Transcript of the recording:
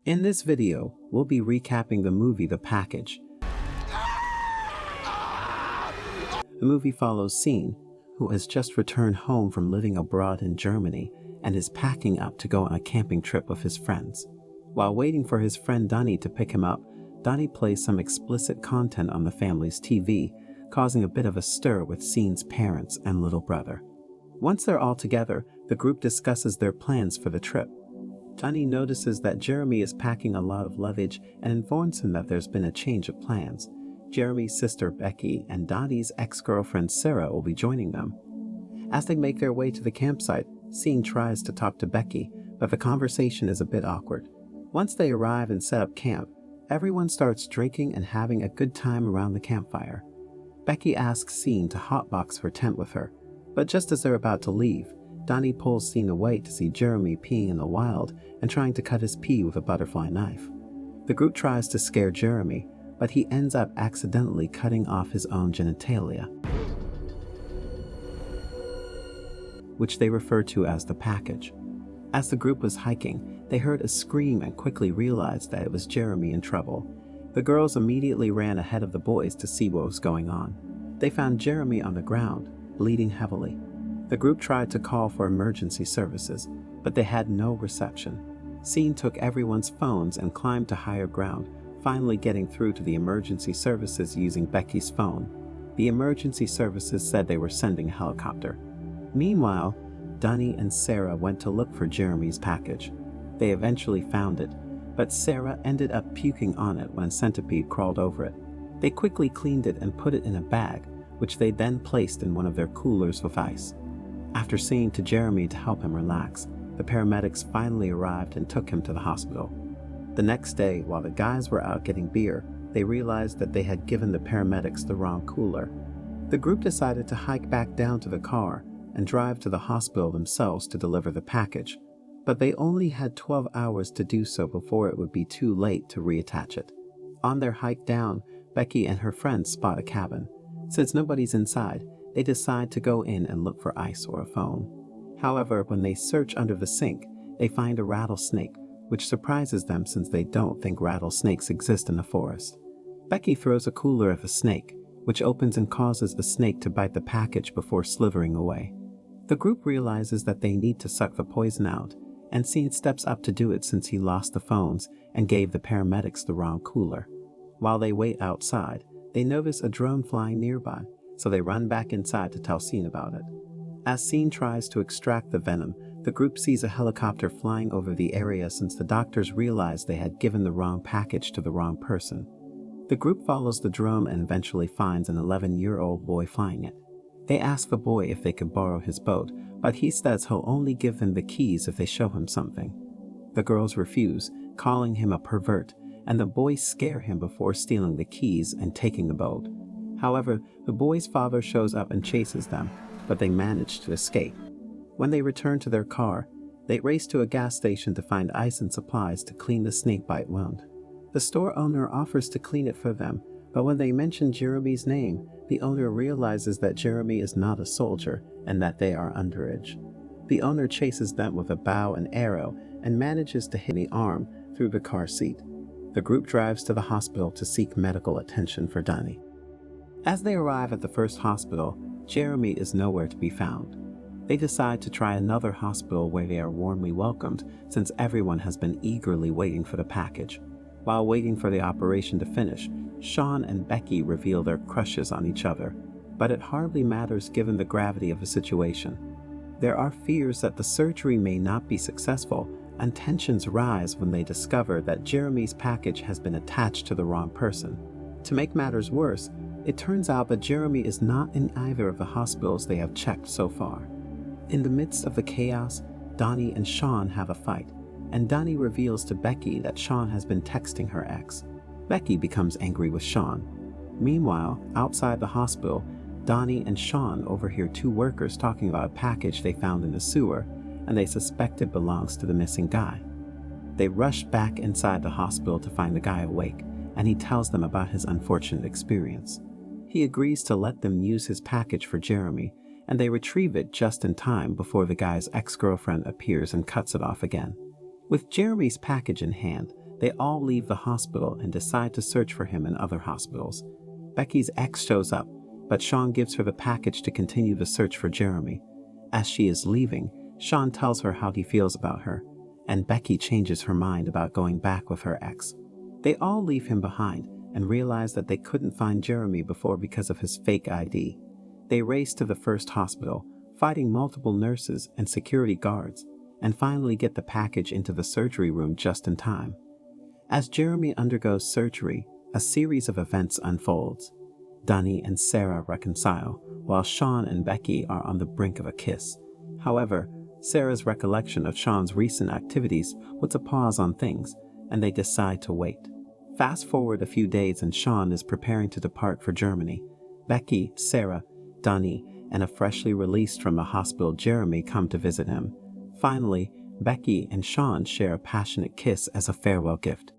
In this video, we'll be recapping the movie The Package. The movie follows Scene, who has just returned home from living abroad in Germany and is packing up to go on a camping trip with his friends. While waiting for his friend Donnie to pick him up, Donnie plays some explicit content on the family's TV, causing a bit of a stir with Scene's parents and little brother. Once they're all together, the group discusses their plans for the trip. Donnie notices that Jeremy is packing a lot of luggage and informs him that there's been a change of plans. Jeremy's sister Becky and Donnie's ex-girlfriend Sarah will be joining them. As they make their way to the campsite, Scene tries to talk to Becky, but the conversation is a bit awkward. Once they arrive and set up camp, everyone starts drinking and having a good time around the campfire. Becky asks Scene to hotbox her tent with her, but just as they're about to leave, Donnie pulls Scene away to see Jeremy peeing in the wild and trying to cut his pee with a butterfly knife. The group tries to scare Jeremy, but he ends up accidentally cutting off his own genitalia, which they refer to as the package. As the group was hiking, they heard a scream and quickly realized that it was Jeremy in trouble. The girls immediately ran ahead of the boys to see what was going on. They found Jeremy on the ground, bleeding heavily. The group tried to call for emergency services, but they had no reception. Scene took everyone's phones and climbed to higher ground, finally getting through to the emergency services using Becky's phone. The emergency services said they were sending a helicopter. Meanwhile, Donnie and Sarah went to look for Jeremy's package. They eventually found it, but Sarah ended up puking on it when a centipede crawled over it. They quickly cleaned it and put it in a bag, which they then placed in one of their coolers with ice. After saying to Jeremy to help him relax, the paramedics finally arrived and took him to the hospital. The next day, while the guys were out getting beer, they realized that they had given the paramedics the wrong cooler. The group decided to hike back down to the car and drive to the hospital themselves to deliver the package, but they only had 12 hours to do so before it would be too late to reattach it. On their hike down, Becky and her friends spot a cabin. Since nobody's inside, they decide to go in and look for ice or a phone. However, when they search under the sink, they find a rattlesnake, which surprises them since they don't think rattlesnakes exist in the forest. Becky throws a cooler at the snake, which opens and causes the snake to bite the package before slithering away. The group realizes that they need to suck the poison out, and Scene steps up to do it since he lost the phones and gave the paramedics the wrong cooler. While they wait outside, they notice a drone flying nearby, so they run back inside to tell Scene about it. As Scene tries to extract the venom, the group sees a helicopter flying over the area since the doctors realized they had given the wrong package to the wrong person. The group follows the drone and eventually finds an 11-year-old boy flying it. They ask the boy if they could borrow his boat, but he says he'll only give them the keys if they show him something. The girls refuse, calling him a pervert, and the boys scare him before stealing the keys and taking the boat. However, the boy's father shows up and chases them, but they manage to escape. When they return to their car, they race to a gas station to find ice and supplies to clean the snakebite wound. The store owner offers to clean it for them, but when they mention Jeremy's name, the owner realizes that Jeremy is not a soldier and that they are underage. The owner chases them with a bow and arrow and manages to hit the arm through the car seat. The group drives to the hospital to seek medical attention for Donnie. As they arrive at the first hospital, Jeremy is nowhere to be found. They decide to try another hospital where they are warmly welcomed since everyone has been eagerly waiting for the package. While waiting for the operation to finish, Sean and Becky reveal their crushes on each other, but it hardly matters given the gravity of the situation. There are fears that the surgery may not be successful, and tensions rise when they discover that Jeremy's package has been attached to the wrong person. To make matters worse, it turns out that Jeremy is not in either of the hospitals they have checked so far. In the midst of the chaos, Donnie and Sean have a fight, and Donnie reveals to Becky that Sean has been texting her ex. Becky becomes angry with Sean. Meanwhile, outside the hospital, Donnie and Sean overhear two workers talking about a package they found in the sewer, and they suspect it belongs to the missing guy. They rush back inside the hospital to find the guy awake, and he tells them about his unfortunate experience. He agrees to let them use his package for Jeremy, and they retrieve it just in time before the guy's ex-girlfriend appears and cuts it off again. With Jeremy's package in hand, They all leave the hospital and decide to search for him in other hospitals. Becky's ex shows up, but Sean gives her the package to continue the search for Jeremy. As she is leaving, Sean tells her how he feels about her, and Becky changes her mind about going back with her ex. They all leave him behind and realize that they couldn't find Jeremy before because of his fake ID. They race to the first hospital, fighting multiple nurses and security guards, and finally get the package into the surgery room just in time. As Jeremy undergoes surgery, a series of events unfolds. Dunny and Sarah reconcile, while Sean and Becky are on the brink of a kiss. However, Sarah's recollection of Sean's recent activities puts a pause on things, and they decide to wait. Fast forward a few days and Sean is preparing to depart for Germany. Becky, Sarah, Dunny, and a freshly released from the hospital Jeremy come to visit him. Finally, Becky and Sean share a passionate kiss as a farewell gift.